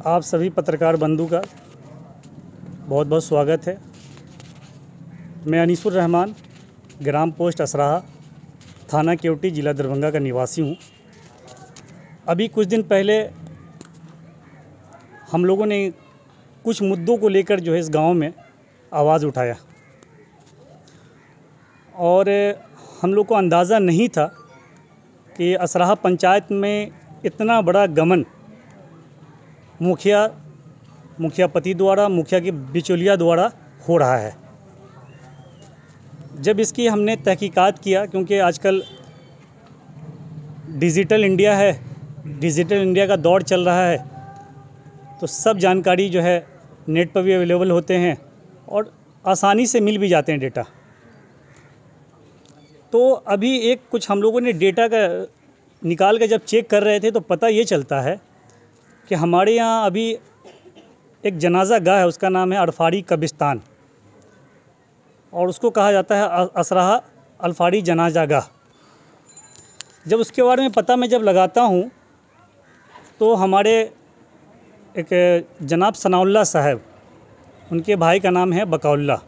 आप सभी पत्रकार बंधु का बहुत बहुत स्वागत है। मैं अनीसुर रहमान, ग्राम पोस्ट असराहा, थाना केवटी, ज़िला दरभंगा का निवासी हूँ। अभी कुछ दिन पहले हम लोगों ने कुछ मुद्दों को लेकर जो है इस गांव में आवाज़ उठाया और हम लोग को अंदाज़ा नहीं था कि असराहा पंचायत में इतना बड़ा गमन मुखिया पति द्वारा, मुखिया के बिचौलिया द्वारा हो रहा है। जब इसकी हमने तहकीकात किया, क्योंकि आजकल डिजिटल इंडिया है, डिजिटल इंडिया का दौर चल रहा है, तो सब जानकारी जो है नेट पर भी अवेलेबल होते हैं और आसानी से मिल भी जाते हैं डेटा। तो अभी कुछ हम लोगों ने डेटा का निकाल कर जब चेक कर रहे थे तो पता ये चलता है कि हमारे यहाँ अभी एक जनाजा गाह है, उसका नाम है अल्फाड़ी कब्रिस्तान और उसको कहा जाता है असराहा अल्फाड़ी जनाजा गाह। जब उसके बारे में पता मैं जब लगाता हूँ तो हमारे एक जनाब सनाउल्लाह साहब, उनके भाई का नाम है बकाउल्ला,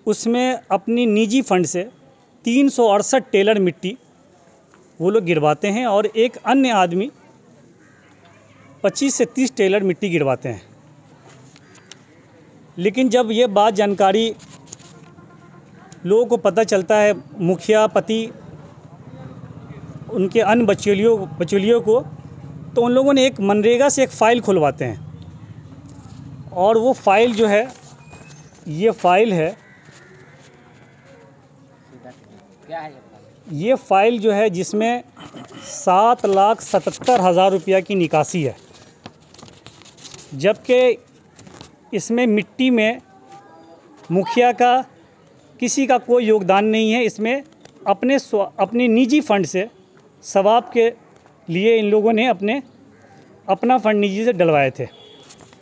उसमें अपनी निजी फंड से 368 टेलर मिट्टी वो लोग गिरवाते हैं और एक अन्य आदमी 25 से 30 टेलर मिट्टी गिरवाते हैं। लेकिन जब ये बात जानकारी लोगों को पता चलता है, मुखिया पति उनके अन्य बचौलियों को, तो उन लोगों ने एक मनरेगा से एक फ़ाइल खुलवाते हैं और वो फ़ाइल जो है, ये फ़ाइल है, ये फ़ाइल जो है जिसमें 7,77,000 रुपया की निकासी है, जबकि इसमें मिट्टी में मुखिया का किसी का कोई योगदान नहीं है। इसमें अपने निजी फंड से सवाब के लिए इन लोगों ने अपना फंड निजी से डलवाए थे,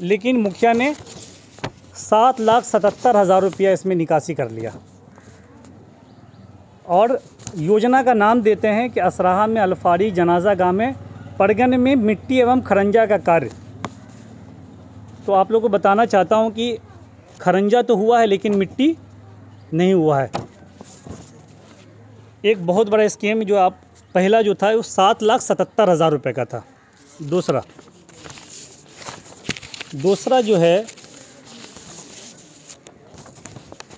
लेकिन मुखिया ने 7,77,000 रुपया इसमें निकासी कर लिया और योजना का नाम देते हैं कि असराहा में अल्फाड़ी जनाजा गाह में पड़गन में मिट्टी एवं खरंजा का कार्य। तो आप लोगों को बताना चाहता हूं कि खरंजा तो हुआ है लेकिन मिट्टी नहीं हुआ है। एक बहुत बड़ा स्कीम जो पहला जो था वो 7,77,000 रुपये का था। दूसरा जो है,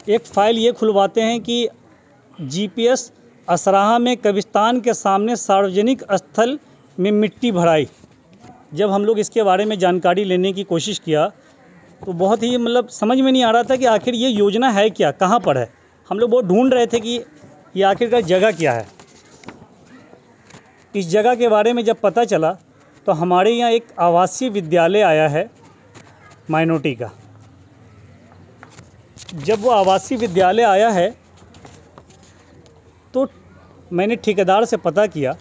एक फ़ाइल ये खुलवाते हैं कि जीपीएस असराहा में कब्रिस्तान के सामने सार्वजनिक स्थल में मिट्टी भराई। जब हम लोग इसके बारे में जानकारी लेने की कोशिश किया तो बहुत ही समझ में नहीं आ रहा था कि आखिर ये योजना है क्या, कहाँ पर है। हम लोग बहुत ढूंढ रहे थे कि ये आखिरकार जगह क्या है। इस जगह के बारे में जब पता चला तो हमारे यहाँ एक आवासीय विद्यालय आया है माइनॉरिटी का। जब वो आवासीय विद्यालय आया है तो मैंने ठेकेदार से पता किया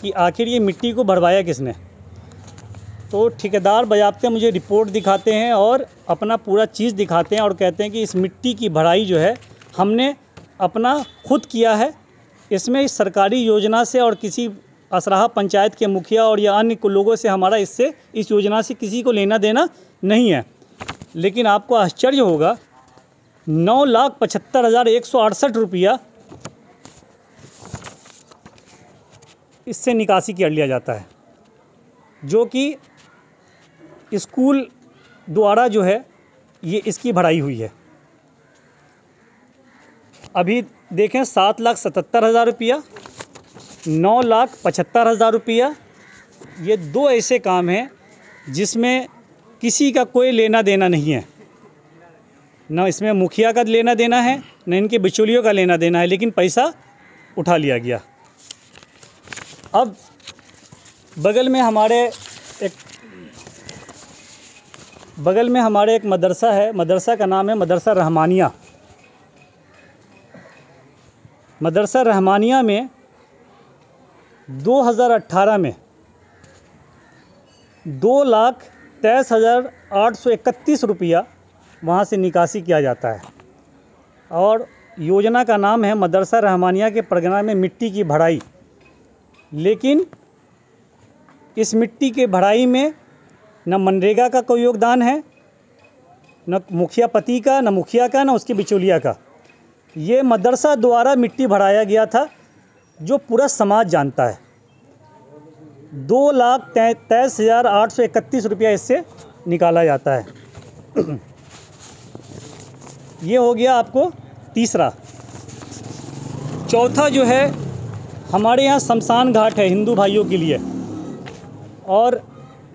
कि आखिर ये मिट्टी को भरवाया किसने। तो ठेकेदार बजाबते मुझे रिपोर्ट दिखाते हैं और अपना पूरा चीज़ दिखाते हैं और कहते हैं कि इस मिट्टी की भराई जो है हमने अपना खुद किया है, इसमें इस सरकारी योजना से और किसी असराहा पंचायत के मुखिया और या अन्य लोगों से हमारा इस योजना से किसी को लेना देना नहीं है। लेकिन आपको आश्चर्य होगा, 9,75,168 रुपया इससे निकासी कर लिया जाता है, जो कि स्कूल द्वारा जो है ये इसकी भराई हुई है। अभी देखें, 7,77,000 रुपया, 9,75,000 रुपया, ये दो ऐसे काम हैं जिसमें किसी का कोई लेना देना नहीं है। न इसमें मुखिया का लेना देना है, न इनके बिचौलियों का लेना देना है, लेकिन पैसा उठा लिया गया। अब बगल में हमारे एक मदरसा है, मदरसा का नाम है मदरसा रहमानिया। मदरसा रहमानिया में 2018 में 2,23,831 रुपया वहाँ से निकासी किया जाता है और योजना का नाम है मदरसा रहमानिया के परगना में मिट्टी की भराई। लेकिन इस मिट्टी के भराई में न मनरेगा का कोई योगदान है, न मुखिया पति का, न मुखिया का, न उसके बिचौलिया का। ये मदरसा द्वारा मिट्टी भराया गया था, जो पूरा समाज जानता है। 2,23,831 रुपया इससे निकाला जाता है। ये हो गया आपको तीसरा। चौथा जो है, हमारे यहाँ शमशान घाट है हिंदू भाइयों के लिए, और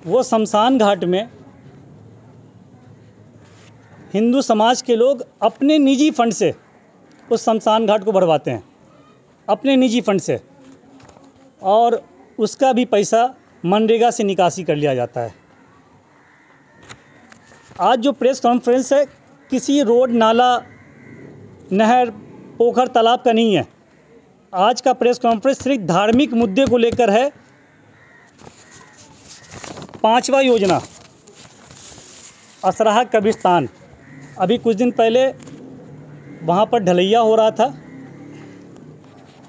वो शमशान घाट में हिंदू समाज के लोग अपने निजी फंड से उस शमशान घाट को भरवाते हैं, अपने निजी फंड से, और उसका भी पैसा मनरेगा से निकासी कर लिया जाता है। आज जो प्रेस कॉन्फ्रेंस है, किसी रोड, नाला, नहर, पोखर, तालाब का नहीं है। आज का प्रेस कॉन्फ्रेंस सिर्फ धार्मिक मुद्दे को लेकर है। 5वां योजना असराहा कब्रिस्तान, अभी कुछ दिन पहले वहाँ पर ढलैया हो रहा था,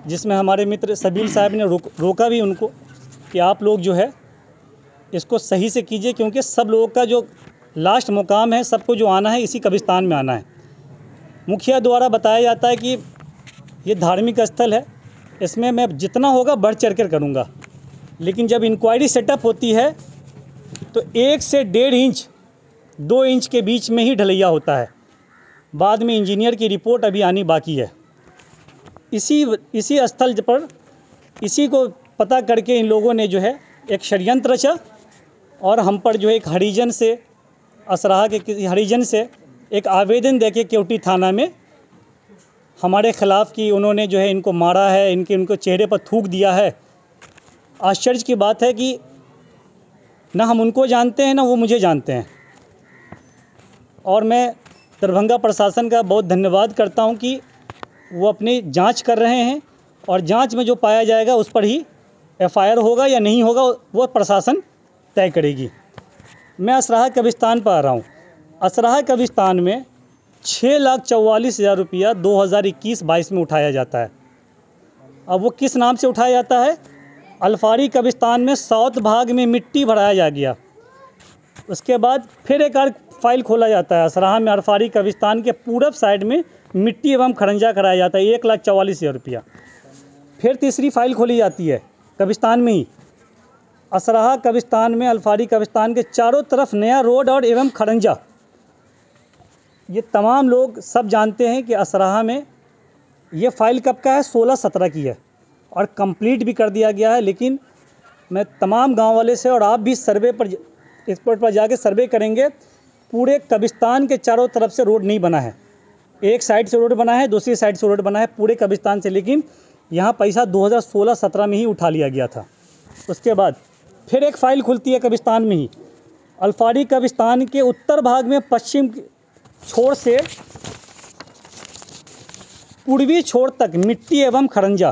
जिसमें हमारे मित्र सबील साहब ने रोका भी उनको कि आप लोग जो है इसको सही से कीजिए, क्योंकि सब लोगों का जो लास्ट मुकाम है, सबको जो आना है इसी कब्रिस्तान में आना है। मुखिया द्वारा बताया जाता है कि ये धार्मिक स्थल है, इसमें मैं जितना होगा बढ़ चढ़ कर करूँगा, लेकिन जब इंक्वायरी सेटअप होती है तो 1 से 1.5 इंच 2 इंच के बीच में ही ढलैया होता है। बाद में इंजीनियर की रिपोर्ट अभी आनी बाकी है। इसी स्थल पर इसी को पता करके इन लोगों ने जो है एक षड्यंत्र रचा, और हम पर जो है एक हरिजन से, असराहा के किसी हरिजन से एक आवेदन देके केवटी थाना में हमारे ख़िलाफ़ कि उन्होंने जो है इनको मारा है, इनको चेहरे पर थूक दिया है। आश्चर्य की बात है कि ना हम उनको जानते हैं, ना वो मुझे जानते हैं। और मैं दरभंगा प्रशासन का बहुत धन्यवाद करता हूं कि वो अपनी जांच कर रहे हैं, और जांच में जो पाया जाएगा उस पर ही FIR होगा या नहीं होगा, वो प्रशासन तय करेगी। मैं असराहा कब्रिस्तान पर आ रहा हूँ। असराहा कब्रिस्तान में 6,44,000 रुपया 2021-22 में उठाया जाता है। अब वो किस नाम से उठाया जाता है? अल्फारी कब्रिस्तान में साउथ भाग में मिट्टी भराया जा गया। उसके बाद फिर एक और फाइल खोला जाता है असराहा में, अल्फारी कब्रिस्तान के पूरब साइड में मिट्टी एवं खरंजा कराया जाता है, 1,44,000 रुपया। फिर तीसरी फाइल खोली जाती है कब्रिस्तान में ही, असराहा कब्रिस्तान में अल्फारी कब्रिस्तान के चारों तरफ नया रोड और एवं खरंजा। ये तमाम लोग सब जानते हैं कि असराहा में ये फ़ाइल कब का है, 16-17 की है, और कंप्लीट भी कर दिया गया है। लेकिन मैं तमाम गांव वाले से, और आप भी सर्वे पर, इस पर जाके सर्वे करेंगे, पूरे कब्रिस्तान के चारों तरफ से रोड नहीं बना है। एक साइड से रोड बना है, दूसरी साइड से रोड बना है पूरे कब्रिस्तान से, लेकिन यहाँ पैसा 2016-17 में ही उठा लिया गया था। उसके बाद फिर एक फ़ाइल खुलती है कब्रिस्तान में ही, अल्फारी कब्रिस्तान के उत्तर भाग में पश्चिम छोर से पूर्वी छोर तक मिट्टी एवं खरंजा।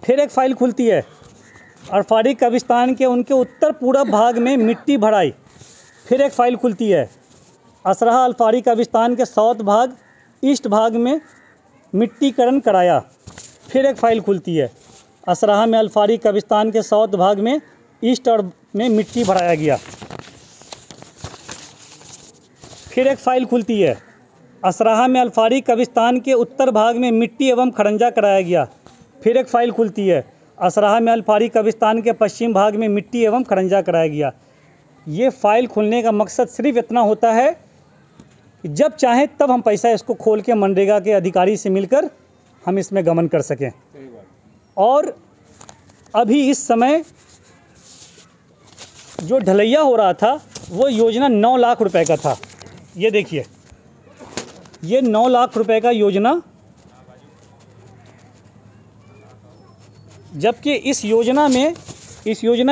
फिर एक फ़ाइल खुलती है अल्फारी कब्रिस्तान के उनके उत्तर पूरब भाग में मिट्टी भराई। फिर एक फ़ाइल खुलती है असराहा अल्फारी कब्रिस्तान के साउथ भाग, ईस्ट भाग में मिट्टीकरण कराया। फिर एक फ़ाइल खुलती है असराहा में अल्फारी कब्रिस्तान के साउथ भाग में ईस्ट और में मिट्टी भराया गया। फिर एक फ़ाइल खुलती है असराहा में अल्फारी कब्रिस्तान के उत्तर भाग में मिट्टी एवं खरंजा कराया गया। फिर एक फ़ाइल खुलती है असराहा में अल्फारी कब्रिस्तान के पश्चिम भाग में मिट्टी एवं खरंजा कराया गया। ये फ़ाइल खुलने का मकसद सिर्फ इतना होता है कि जब चाहें तब हम पैसा इसको खोल के मनरेगा के अधिकारी से मिलकर हम इसमें गमन कर सकें। और अभी इस समय जो ढलैया हो रहा था वो योजना 9 लाख रुपए का था। ये देखिए, ये 9 लाख रुपए का योजना, जबकि इस योजना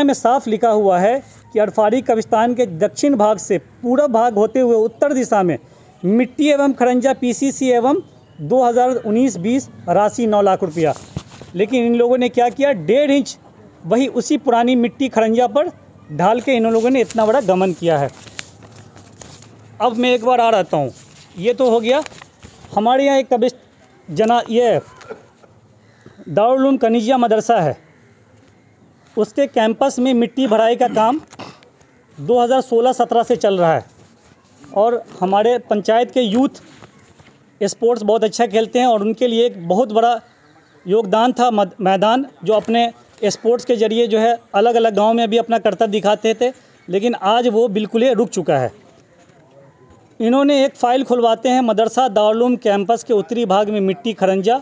में साफ लिखा हुआ है कि अल्फारी कब्रिस्तान के दक्षिण भाग से पूरब भाग होते हुए उत्तर दिशा में मिट्टी एवं खरंजा PCC एवं 2019-20 राशि 9 लाख रुपया। लेकिन इन लोगों ने क्या किया, 1.5 इंच वही उसी पुरानी मिट्टी खरंजा पर ढाल के इन लोगों ने इतना बड़ा गमन किया है। अब मैं एक बार आ रहता हूँ। ये तो हो गया हमारे यहाँ एक ये दारुल उलूम कनीजिया मदरसा है, उसके कैंपस में मिट्टी भराई का काम 2016-17 से चल रहा है और हमारे पंचायत के यूथ स्पोर्ट्स बहुत अच्छा खेलते हैं और उनके लिए एक बहुत बड़ा योगदान था मैदान, जो अपने स्पोर्ट्स के ज़रिए जो है अलग अलग गांव में भी अपना करतब दिखाते थे, लेकिन आज वो बिल्कुल ही रुक चुका है। इन्होंने एक फ़ाइल खुलवाते हैं मदरसा दारुल कैंपस के उत्तरी भाग में मिट्टी खरंजा,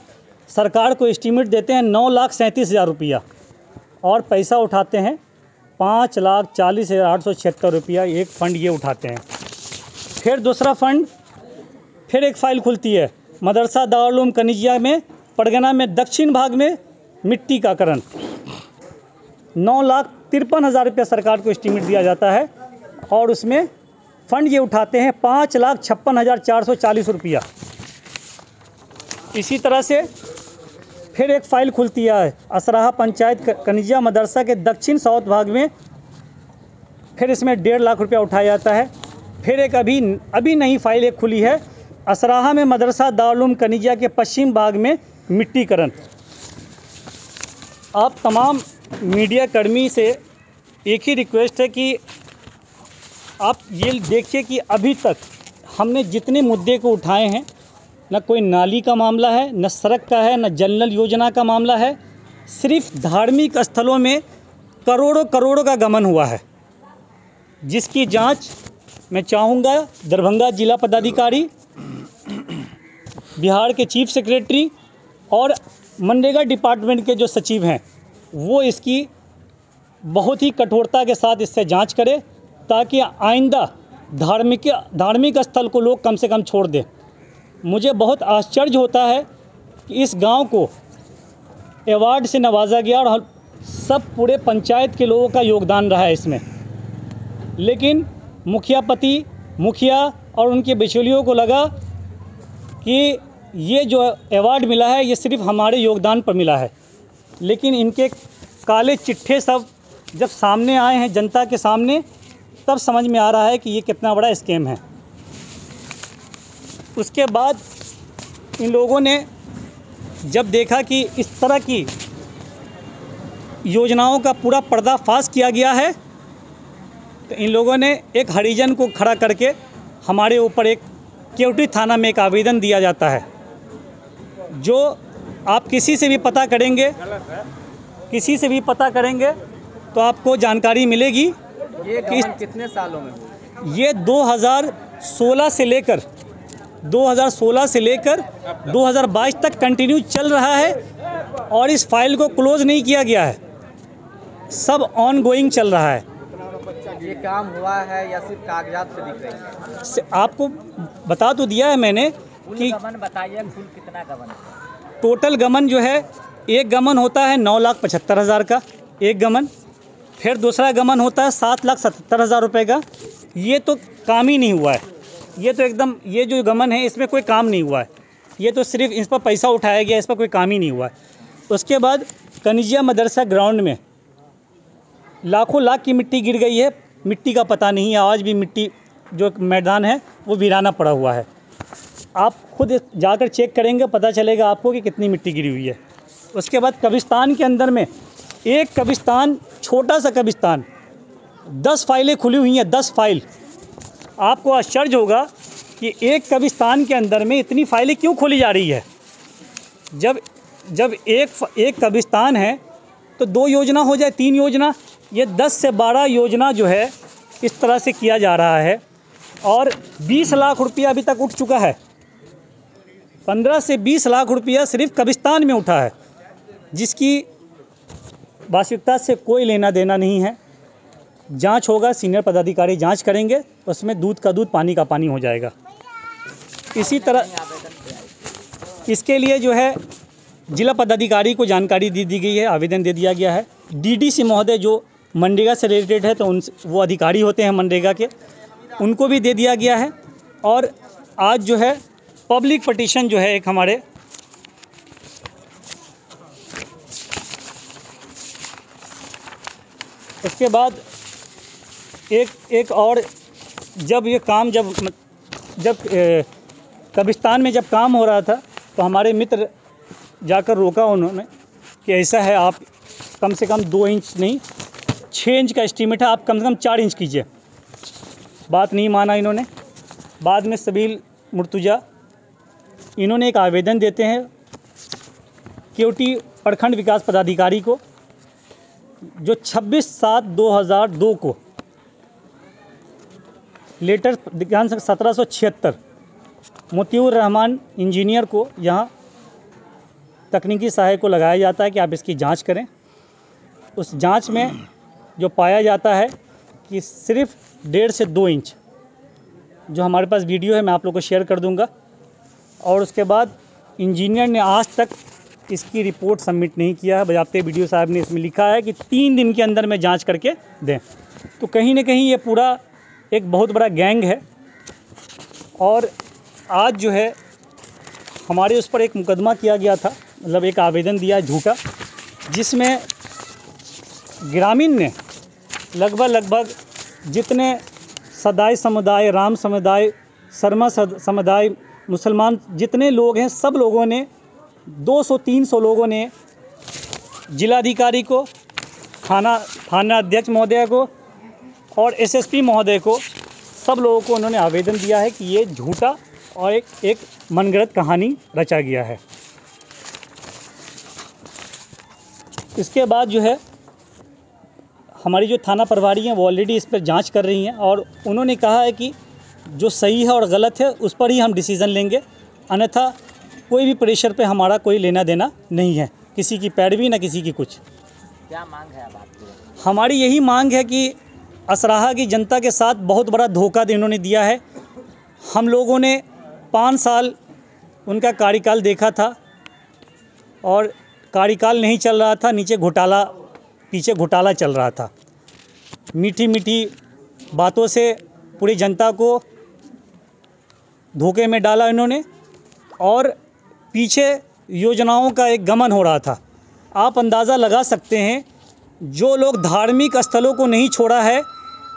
सरकार को एस्टीमेट देते हैं 9,37,000 रुपया और पैसा उठाते हैं 5,40,876 रुपया। एक फ़ंड ये उठाते हैं। फिर दूसरा फ़ंड, फिर एक फ़ाइल खुलती है मदरसा दारुल कनिजिया में परगना में दक्षिण भाग में मिट्टी का करण, 9,53,000 रुपया सरकार को एस्टीमेट दिया जाता है और उसमें फ़ंड ये उठाते हैं 5,56,440 रुपया। इसी तरह से फिर एक फ़ाइल खुलती है असराहा पंचायत कनिजिया मदरसा के दक्षिण साउथ भाग में, फिर इसमें 1.5 लाख रुपया उठाया जाता है। फिर एक अभी नई फ़ाइल एक खुली है असराहा में मदरसा दारुल कनिजिया के पश्चिम भाग में मिट्टीकरण। आप तमाम मीडिया कर्मी से एक ही रिक्वेस्ट है कि आप ये देखिए कि अभी तक हमने जितने मुद्दे को उठाए हैं, न कोई नाली का मामला है, न सड़क का है, न जल योजना का मामला है, सिर्फ धार्मिक स्थलों में करोड़ों करोड़ों का गमन हुआ है, जिसकी जांच मैं चाहूँगा दरभंगा जिला पदाधिकारी, बिहार के चीफ सेक्रेटरी और मनरेगा डिपार्टमेंट के जो सचिव हैं वो इसकी बहुत ही कठोरता के साथ इससे जांच करें, ताकि आइंदा धार्मिक स्थल को लोग कम से कम छोड़ दें। मुझे बहुत आश्चर्य होता है कि इस गांव को अवार्ड से नवाजा गया और सब पूरे पंचायत के लोगों का योगदान रहा है इसमें, लेकिन मुखिया और उनके बिचौलियों को लगा कि ये जो अवार्ड मिला है ये सिर्फ हमारे योगदान पर मिला है, लेकिन इनके काले चिट्ठे सब जब सामने आए हैं जनता के सामने, तब समझ में आ रहा है कि ये कितना बड़ा स्कैम है। उसके बाद इन लोगों ने जब देखा कि इस तरह की योजनाओं का पूरा पर्दाफाश किया गया है, तो इन लोगों ने एक हरिजन को खड़ा करके हमारे ऊपर एक केवटी थाना में एक आवेदन दिया जाता है, जो आप किसी से भी पता करेंगे तो आपको जानकारी मिलेगी। ये गबन कितने सालों में हुआ? ये 2016 से लेकर 2022 तक कंटिन्यू चल रहा है और इस फाइल को क्लोज नहीं किया गया है, सब ऑन गोइंग चल रहा है। ये काम हुआ है या सिर्फ कागजात पे दिख रही है? आपको बता तो दिया है मैंने कि गमन बताइए, कुल कितना गमन है? टोटल गमन जो है, एक गमन होता है 9,75,000 का एक गमन, फिर दूसरा गमन होता है 7,77,000 रुपये का। ये तो काम ही नहीं हुआ है, ये तो एकदम, ये जो गमन है इसमें कोई काम नहीं हुआ है, ये तो सिर्फ इस पर पैसा उठाया गया, इस पर कोई काम ही नहीं हुआ है। उसके बाद कनिजिया मदरसा ग्राउंड में लाखों लाख की मिट्टी गिर गई है, मिट्टी का पता नहीं है, आज भी मिट्टी जो मैदान है वो वीराना पड़ा हुआ है। आप खुद जाकर चेक करेंगे, पता चलेगा आपको कि कितनी मिट्टी गिरी हुई है। उसके बाद कब्रिस्तान के अंदर में एक कब्रिस्तान, छोटा सा कब्रिस्तान, 10 फाइलें खुली हुई हैं, 10 फाइल। आपको आश्चर्य होगा कि एक कब्रिस्तान के अंदर में इतनी फाइलें क्यों खोली जा रही है। जब एक कब्रिस्तान है तो 2 योजना हो जाए, 3 योजना, ये 10 से 12 योजना जो है इस तरह से किया जा रहा है। और 20 लाख रुपया अभी तक उठ चुका है, 15 से 20 लाख रुपया सिर्फ कब्रिस्तान में उठा है, जिसकी वास्तविकता से कोई लेना देना नहीं है। जांच होगा, सीनियर पदाधिकारी जांच करेंगे, उसमें दूध का दूध पानी का पानी हो जाएगा। इसी तरह इसके लिए जो है जिला पदाधिकारी को जानकारी दी गई है, आवेदन दे दिया गया है। डीडीसी महोदय जो मनरेगा से रिलेटेड है, तो वो अधिकारी होते हैं मनरेगा के, उनको भी दे दिया गया है। और आज जो है पब्लिक पटिशन जो है एक हमारे उसके बाद एक और जब ये काम जब कब्रिस्तान में जब काम हो रहा था, तो हमारे मित्र जाकर रोका उन्होंने कि ऐसा है, आप कम से कम 2 इंच नहीं 6 इंच का एस्टीमेट है, आप कम से कम 4 इंच कीजिए। बात नहीं माना इन्होंने। बाद में सबील मुर्तुजा इन्होंने एक आवेदन देते हैं केवटी प्रखंड विकास पदाधिकारी को, जो 26/7/2002 को लेटर ध्यान से 1776 मोतियुर रहमान इंजीनियर को यहाँ तकनीकी सहायक को लगाया जाता है कि आप इसकी जांच करें। उस जांच में जो पाया जाता है कि सिर्फ 1.5 से 2 इंच, जो हमारे पास वीडियो है मैं आप लोग को शेयर कर दूंगा, और उसके बाद इंजीनियर ने आज तक इसकी रिपोर्ट सबमिट नहीं किया है। बजाते वीडियो साहब ने इसमें लिखा है कि 3 दिन के अंदर में जांच करके दें। तो कहीं ना कहीं ये पूरा एक बहुत बड़ा गैंग है। और आज जो है हमारे उस पर एक मुकदमा किया गया था, मतलब एक आवेदन दिया झूठा, जिसमें ग्रामीण ने लगभग जितने सदाई समुदाय, राम समुदाय, शर्मा समुदाय, मुसलमान जितने लोग हैं, सब लोगों ने 200-300 लोगों ने जिलाधिकारी को, थाना अध्यक्ष महोदय को और एसएसपी महोदय को, सब लोगों को उन्होंने आवेदन दिया है कि ये झूठा और एक मनगढ़ंत कहानी रचा गया है। इसके बाद जो है हमारी जो थाना प्रभारी हैं वो ऑलरेडी इस पर जांच कर रही हैं, और उन्होंने कहा है कि जो सही है और गलत है उस पर ही हम डिसीज़न लेंगे, अन्यथा कोई भी प्रेशर पे हमारा कोई लेना देना नहीं है, किसी की पैरवी ना किसी की कुछ। क्या मांग है अब आपकी? हमारी यही मांग है कि असराहा की जनता के साथ बहुत बड़ा धोखा इन्होंने दिया है। हम लोगों ने 5 साल उनका कार्यकाल देखा था और कार्यकाल नहीं चल रहा था, पीछे घोटाला चल रहा था। मीठी मीठी बातों से पूरी जनता को धोखे में डाला इन्होंने, और पीछे योजनाओं का एक गमन हो रहा था। आप अंदाज़ा लगा सकते हैं, जो लोग धार्मिक स्थलों को नहीं छोड़ा है,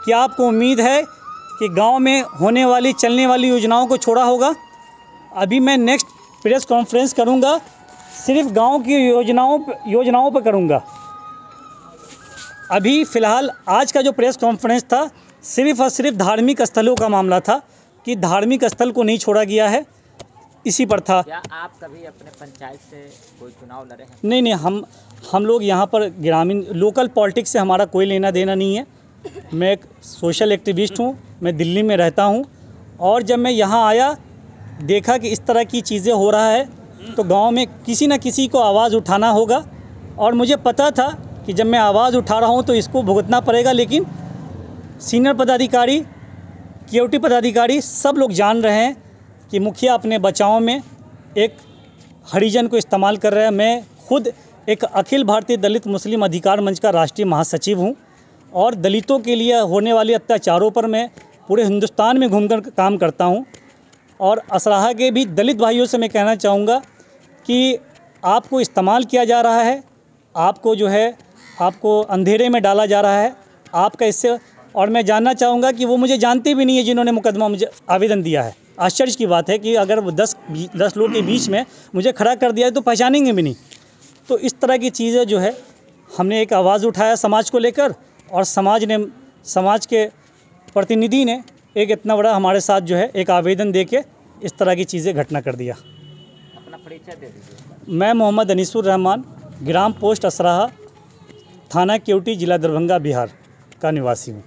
क्या आपको उम्मीद है कि गांव में होने वाली चलने वाली योजनाओं को छोड़ा होगा? अभी मैं नेक्स्ट प्रेस कॉन्फ्रेंस करूंगा, सिर्फ गांव की योजनाओं पर करूंगा। अभी फ़िलहाल आज का जो प्रेस कॉन्फ्रेंस था सिर्फ और सिर्फ धार्मिक स्थलों का मामला था कि धार्मिक स्थल को नहीं छोड़ा गया है, इसी पर था। क्या आप कभी अपने पंचायत से कोई चुनाव लड़े हैं? नहीं, हम लोग यहाँ पर ग्रामीण लोकल पॉलिटिक्स से हमारा कोई लेना देना नहीं है। मैं एक सोशल एक्टिविस्ट हूँ, मैं दिल्ली में रहता हूँ, और जब मैं यहाँ आया देखा कि इस तरह की चीज़ें हो रहा है, तो गांव में किसी न किसी को आवाज़ उठाना होगा, और मुझे पता था कि जब मैं आवाज़ उठा रहा हूँ तो इसको भुगतना पड़ेगा। लेकिन सीनियर पदाधिकारी, केवटी पदाधिकारी सब लोग जान रहे हैं कि मुखिया अपने बचाव में एक हरिजन को इस्तेमाल कर रहा है। मैं खुद एक अखिल भारतीय दलित मुस्लिम अधिकार मंच का राष्ट्रीय महासचिव हूं, और दलितों के लिए होने वाले अत्याचारों पर मैं पूरे हिंदुस्तान में घूमकर काम करता हूं। और असराहा के भी दलित भाइयों से मैं कहना चाहूँगा कि आपको इस्तेमाल किया जा रहा है, आपको जो है आपको अंधेरे में डाला जा रहा है आपका इससे। और मैं जानना चाहूँगा कि वो मुझे जानते भी नहीं है जिन्होंने मुकदमा मुझे आवेदन दिया है। आश्चर्य की बात है कि अगर वो 10 लोग के बीच में मुझे खड़ा कर दिया है तो पहचानेंगे भी नहीं। तो इस तरह की चीज़ें जो है हमने एक आवाज़ उठाया समाज को लेकर, और समाज के प्रतिनिधि ने एक इतना बड़ा हमारे साथ जो है एक आवेदन दे के इस तरह की चीज़ें घटना कर दिया। अपना परिचय दे दीजिए। मैं मोहम्मद अनीसुर रहमान, ग्राम पोस्ट असराहा, थाना केवटी, जिला दरभंगा, बिहार का निवासी हूँ।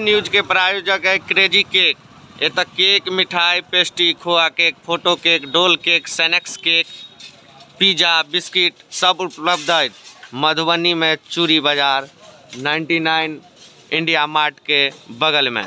न्यूज के प्रायोजक है क्रेजी केक। ये तक केक, मिठाई, पेस्ट्री, खोआ केक, फोटो केक, डोल cake, snacks cake, pizza, biscuit सब उपलब्ध है मधुबनी में, चूड़ी बाज़ार 99 इंडिया मार्ट के बगल में।